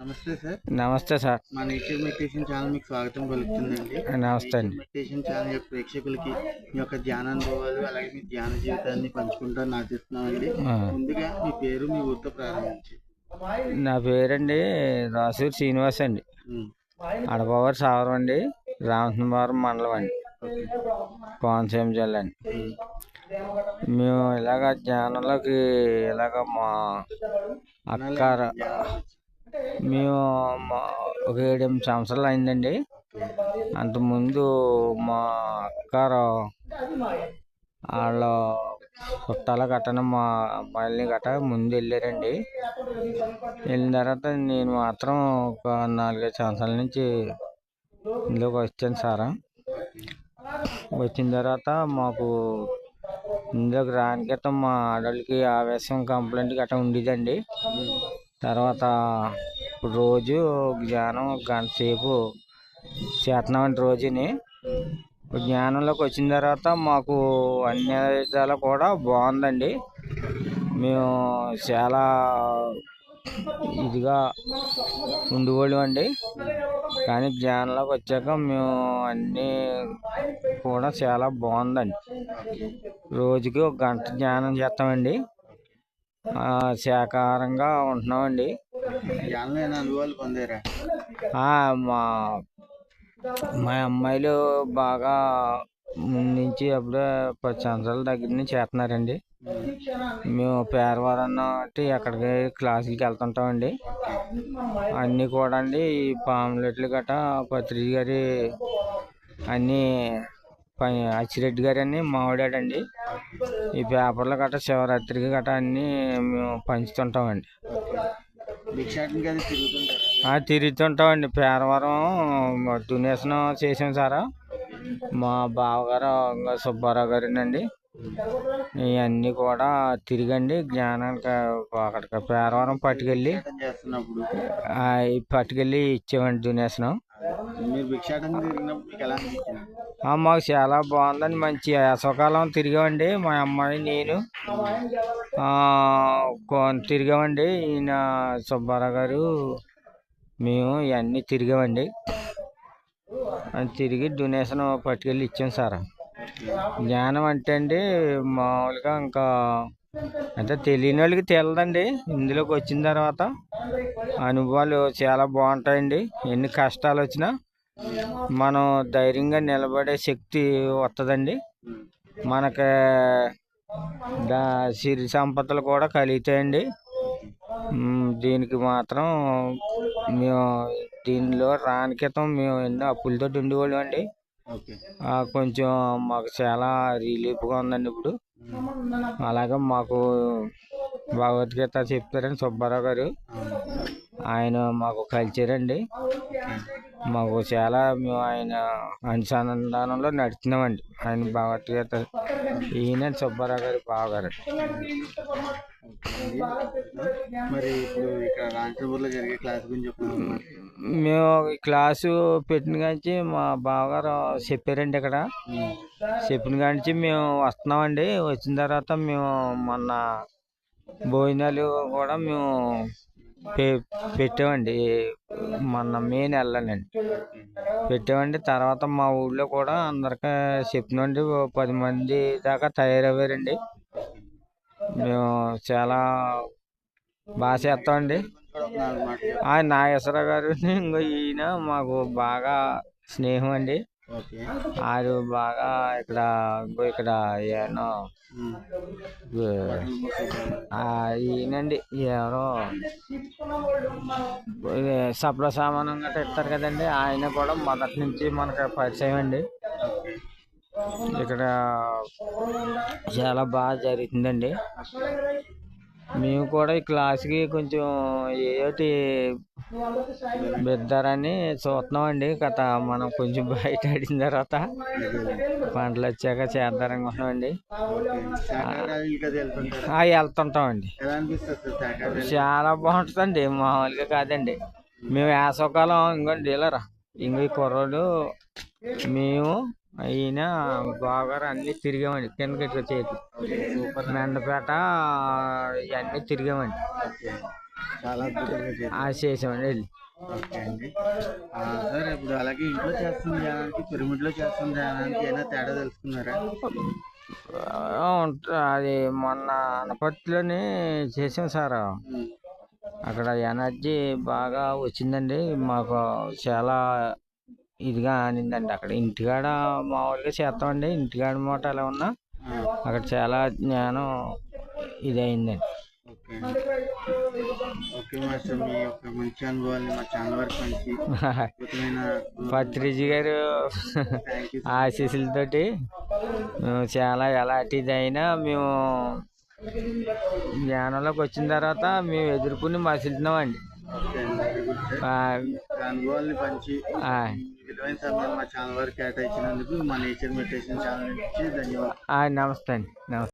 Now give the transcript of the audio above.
నమస్తే సార్. నమస్తే సార్. మా నేచర్ మెడిటేషన్ ఛానల్ మీకు స్వాగతం పలుకుతుందండి. నమస్తే నేచర్ అండి. మెడిటేషన్ ఛానల్ యొక్క ప్రేక్షకులకి మీ యొక్క ధ్యాన అనుభవాలు అలాగే మీ ధ్యాన జీవితాన్ని పంచుకుంటారని ఆశిస్తున్నామండి. ఆ, ముందుగా మీ పేరు మీ ఊరితో ప్రారంభించి. నా పేరండి రాసూరి శ్రీనివాస్ అండి. ఉమ్, అడపవారి సాగరం అండి, రామసింహవరం మండలం అండి, ఓకే. కోనసీమ జిల్లా అండి. ఉమ్, మేము ఇలాగ ధ్యానంలోకి ఇలాగ మా అక్క మేము ఒక 7-8 సంవత్సరాలు అయిందండి. అంతకుముందు మా అక్కారు వాళ్ళ చుట్టాల గట్టన మా అమ్మాయిల్ని గట్ట ముందు వెళ్ళారండి. వెళ్ళిన తర్వాత నేను మాత్రం ఒక 4-5 సంవత్సరాల నుంచి ఇందులోకి వచ్చాను సార్. వచ్చిన తర్వాత మాకు ఇందులోకి రాని క్రితం మా ఆడవాళ్ళకి ఆవేశం కంప్లైంట్ గట్రా ఉండేదండి. తర్వాత రోజు ధ్యానం గంట సేపు చేస్తున్నామండి రోజుని. జ్ఞానంలోకి వచ్చిన తర్వాత మాకు అన్ని విధాలు కూడా బాగుందండి. మేము చాలా ఇదిగా ఉండేవాళ్ళం అండి. కానీ జ్ఞానంలోకి వచ్చాక మేము అన్నీ కూడా చాలా బాగుందండి. రోజుకి ఒక గంట ధ్యానం చేస్తామండి. శాకాహారంగా ఉంటున్నామండి. ధ్యానంలో ఏమైనా అనుభవాలు పొందారా? మా మా అమ్మాయిలు బాగా ముందు నుంచి అప్పుడే 10 సంవత్సరాల దగ్గర నుంచి చేస్తున్నారండి. మేము పేరవరం అక్కడికి క్లాసులకి వెళ్తుంటామండి. అన్నీ కూడా అండి ఈ పాంప్లెట్లు గట్రా పత్రిజీ గారి అన్నీ అచ్చిరెడ్డి గారు అని మావాడాడండి. ఈ పేపర్లు గట్రా శివరాత్రికి గట్రా అన్నీ మేము పంచుతుంటామండి. భిక్షాటనకి అది తిరుగుతుంటారా? తిరుగుతుంటామండి. పేరవరం డొనేషన్ చేసాం సార్. మా బావగారు సుబ్బారావు గారేనండి. ఇవన్నీ కూడా తిరిగండి జ్ఞానానికి అక్కడికి పేరవరం పట్టుకెళ్ళి ఇచ్చామండి డొనేషన్. మీరు భిక్షాటన తిరిగినప్పుడు మీకు ఎలా అనిపించింది? మాకు చాలా బాగుందండి. మంచి వేసవకాలం తిరిగామండి. మా అమ్మాయి నేను తిరిగామండి. ఈయన సుబ్బారావు గారు మేము ఇవన్నీ తిరిగామండి. తిరిగి డొనేషన్ పట్టుకెళ్ళి ఇచ్చాం సార్. జ్ఞానం అంటే అండి మామూలుగా ఇంకా అంటే తెలియని వాళ్ళకి తెలియదండి. ఇందులోకి వచ్చిన తర్వాత అనుభవాలు చాలా బాగుంటాయండి. ఎన్ని కష్టాలు వచ్చినా మనం ధైర్యంగా నిలబడే శక్తి వస్తుందండి. మనకి సిరి సంపదలు కూడా కలుగుతాయండి. దీనికి మాత్రం మేము దీనిలో రాని క్రితం మేము ఎన్నో అప్పులతో ఉండేవాళ్ళం అండి. కొంచెం మాకు చాలా రిలీఫ్గా ఉందండి ఇప్పుడు. అలాగే మాకు భగవద్గీత చెప్తారండి సుబ్బారావు గారు. ఆయన మాకు కలిచారండి. మాకు చాలా మేము ఆయన అనుసంధానంలో నడుస్తున్నామండి. ఆయన భగవద్గీత ఈయన సుబ్బారావు గారు బావగారు. మరి ఇప్పుడు ఇక్కడ రాంచూర్లో జరిగే క్లాస్ గురించి చెప్పండి. మేము ఈ క్లాసు పెట్టిన కాంచి మా బావగారు చెప్పారండి. ఇక్కడ చెప్పిన కాంచి మేము వస్తున్నామండి. వచ్చిన తర్వాత మేము మొన్న భోజనాలు కూడా మేము పెట్టామండి. మొన్న మే నెలలోనండి పెట్టామండి. తర్వాత మా ఊళ్ళో కూడా అందరికీ చెప్పినండి 10 మంది దాకా తయారయ్యారండి. మేము చాలా బాగా చేస్తామండి. నాగేశ్వరరావు గారు ఇంకో ఈయన మాకు బాగా స్నేహం అండి. ఆరు బాగా ఇక్కడ ఏమో ఈయనండి ఎవరో సప్ల సామానం గట్రా ఇస్తారు కదండి. ఆయన కూడా మొదటి నుంచి మనకు పరిచయం అండి. ఇక్కడ చాలా బాగా జరుగుతుందండి. మేము కూడా ఈ క్లాస్కి కొంచెం ఏటి బిద్దారని చూస్తున్నామండి. గత మనం కొంచెం బయట ఆడిన తర్వాత పంటలు వచ్చాక చేద్దారనుకుంటున్నామండి. వెళ్తుంటామండి. చాలా బాగుంటుందండి. మామూలుగా కాదండి. మేము వేసవకాలం ఇంకోండి డీలరా ఇంకో ఈ కుర్రోడు మేము అయిన బావగారు అన్నీ తిరిగామండి. కిందకి చేతి మెండపేట ఇవన్నీ తిరిగామండి. చాలా అద్భుతంగా చేశారు. చేసామండి వెళ్ళి. ఓకే అండి. సార్ ఇప్పుడు అలాగే ఇంట్లో చేస్తున్న ధ్యానానికి పిరమిడ్లో చేస్తున్న ధ్యానానికి ఏమైనా తేడా తెలుసుకున్నారా? అది మొన్న అనపర్తిలోని చేసాం సార్. ఉమ్, అక్కడ ఎనర్జీ బాగా వచ్చిందండి. మాకు చాలా ఇదిగా అనిందండి. అక్కడ ఇంటికాడ మామూలుగా చేస్తామండి, ఇంటికాడ మాట ఎలా ఉన్నా ఆ, అక్కడ చాలా జ్ఞానం ఇదయిందండి. ఓకే అండి. ఓకే మాస్టర్, మీ యొక్క మంచి అనుభవాన్ని మా ఛానల్ వరకు పంచి అద్భుతమైన పత్రిజీ గారు థ్యాంక్ యూ. ఆశీస్సులతోటి మేము చాలా ఎలాంటిదైనా మేము జ్ఞానంలోకి వచ్చిన తర్వాత మేము ఎదుర్కొని మసులుతున్నామండి. ఓకే అండి, వెరీ గుడ్ సార్. మీ అనుభవాల్ని పంచి విలువైన సమయం మా ఛానల్ వరకు కేటాయించినందుకు మా నేచర్ మెడిటేషన్ ఛానల్ నుంచి ధన్యవాదాలు. నమస్తే అండి. నమస్తే.